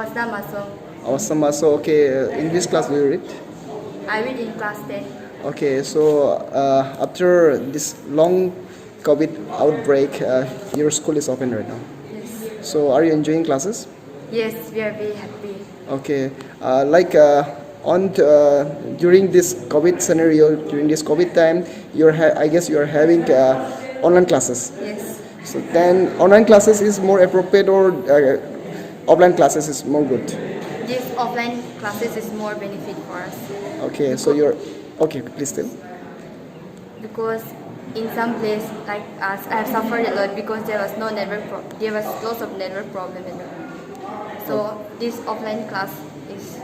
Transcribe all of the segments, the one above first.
Awasam Maso. Awesome. So, okay, in which class do you read? I read in class 10. Okay, so after this long COVID outbreak, your school is open right now. Yes. So, are you enjoying classes? Yes, we are very happy. Okay, during this COVID scenario, during this COVID time, I guess you are having online classes. Yes. So then, online classes is more appropriate, or offline classes is more good. This offline classes is more benefit for us. Okay, so you're okay. Please tell. Because in some place like us, I have suffered a lot because there was no network. There was lots of network problem in the. So this offline class is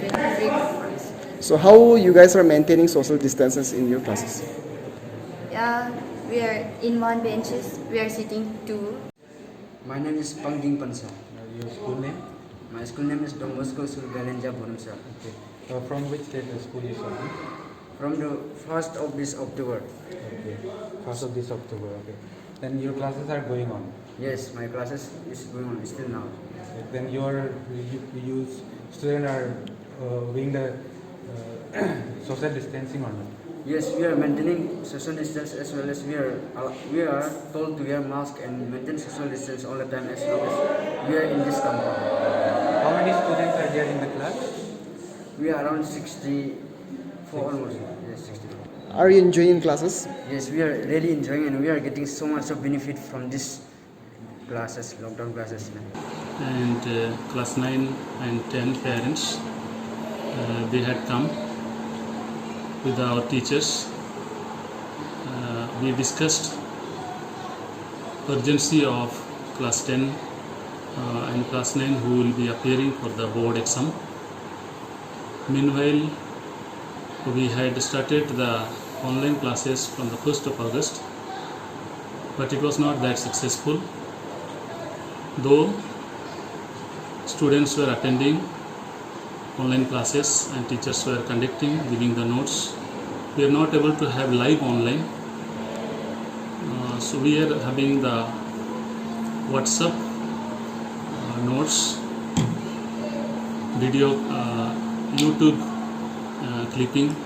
very good for us. So how you guys are maintaining social distances in your classes? Yeah, we are in one benches. We are sitting two. My name is Pangding Pansa. Your school name? My school name is Don Bosco Galenja Bonamsa. Okay. From which date the school is open? From the 1st of this October. Okay. 1st of this October. Okay. Then your classes are going on. Yes, my classes is going on still now. Okay. Then you students are doing the social distancing or not? Yes, we are maintaining social distance as well as we are told to wear mask and maintain social distance all the time as long as we are in this compound. How many students are there in the class? We are around 64 almost. Yes, 64. Are you enjoying classes? Yes, we are really enjoying and we are getting so much of benefit from this classes, lockdown classes. And class 9 and 10 parents, they had come with our teachers. We discussed urgency of class 10 and class 9 who will be appearing for the board exam. Meanwhile, we had started the online classes from the 1st of August, but it was not that successful. Though students were attending online classes and teachers were conducting, giving the notes, we are not able to have live online. So we are having the WhatsApp notes, video, YouTube clipping,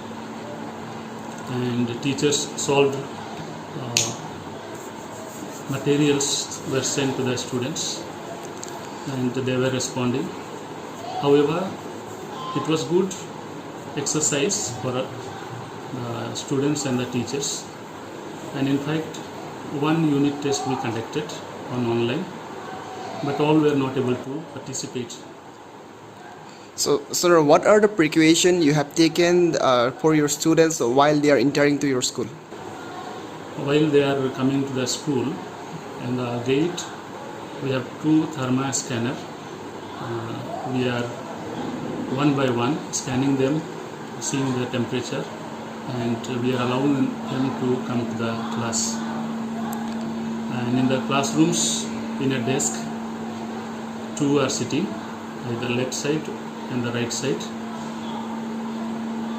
and teachers solved materials were sent to the students and they were responding. However, it was good exercise for students and the teachers, and in fact one unit test we conducted on online, but all were not able to participate. So, sir, what are the precautions you have taken for your students while they are entering to your school? While they are coming to the school, in the gate we have 2 thermal scanner. We are one by one scanning them, seeing the temperature, and we are allowing them to come to the class. And in the classrooms, in a desk, 2 are sitting, either left side and the right side,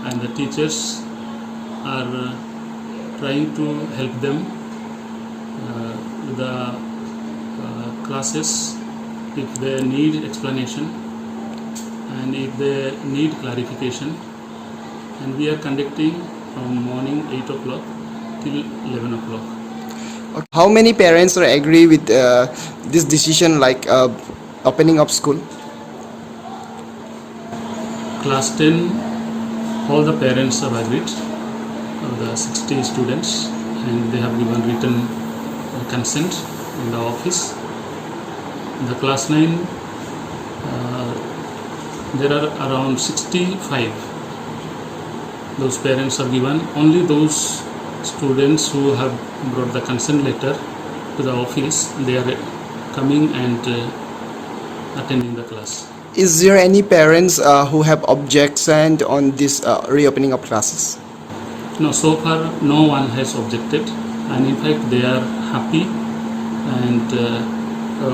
and the teachers are trying to help them with the classes if they need explanation and if they need clarification, and we are conducting from morning 8 o'clock till 11 o'clock. How many parents are agree with this decision, like opening up school? Class 10, all the parents have agreed, the 60 students, and they have given written consent in the office. The class 9, there are around 65. Those parents have given. Only those students who have brought the consent letter to the office, they are coming and attending the class. Is there any parents who have objection on this reopening of classes? No, so far no one has objected, and in fact they are happy, and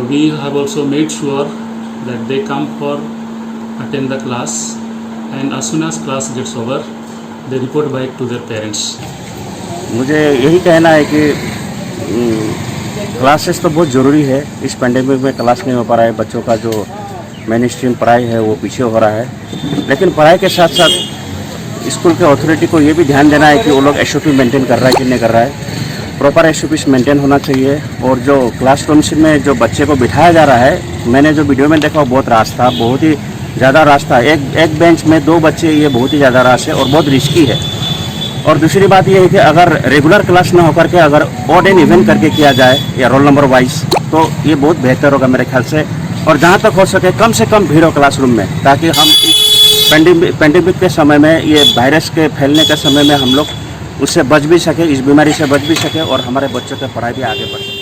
we have also made sure that they come for attend the class, and as soon as class gets over, they report back to their parents. मुझे यही कहना है कि classes तो बहुत ज़रूरी है। इस पेंडेमिक में क्लास नहीं हो पा रहा है, बच्चों का जो मेन स्ट्रीम पढ़ाई है वो पीछे हो रहा है। लेकिन पढ़ाई के साथ साथ स्कूल के अथॉरिटी को ये भी ध्यान देना है कि वो लोग SOP मेंटेन कर रहा है कि नहीं कर रहा है। प्रॉपर SOPs मेंटेन होना चाहिए। और जो क्लासरूम्स में जो बच्चे को बिठाया जा रहा है, मैंने जो वीडियो में देखा वो बहुत रास था, बहुत ही ज़्यादा रास था। एक बेंच में 2 बच्चे, ये बहुत ही ज़्यादा रास है और बहुत रिस्की है। और दूसरी बात ये है कि अगर रेगुलर क्लास ना होकर के अगर ऑड एंड इवन करके किया जाए या रोल नंबर वाइज, तो ये बहुत बेहतर होगा मेरे ख्याल से। और जहाँ तक हो सके कम से कम भीड़ हो क्लासरूम में, ताकि हम इस पेंडेमिक के समय में, ये वायरस के फैलने के समय में हम लोग उससे बच भी सके, इस बीमारी से बच भी सके और हमारे बच्चों की पढ़ाई भी आगे बढ़ सके।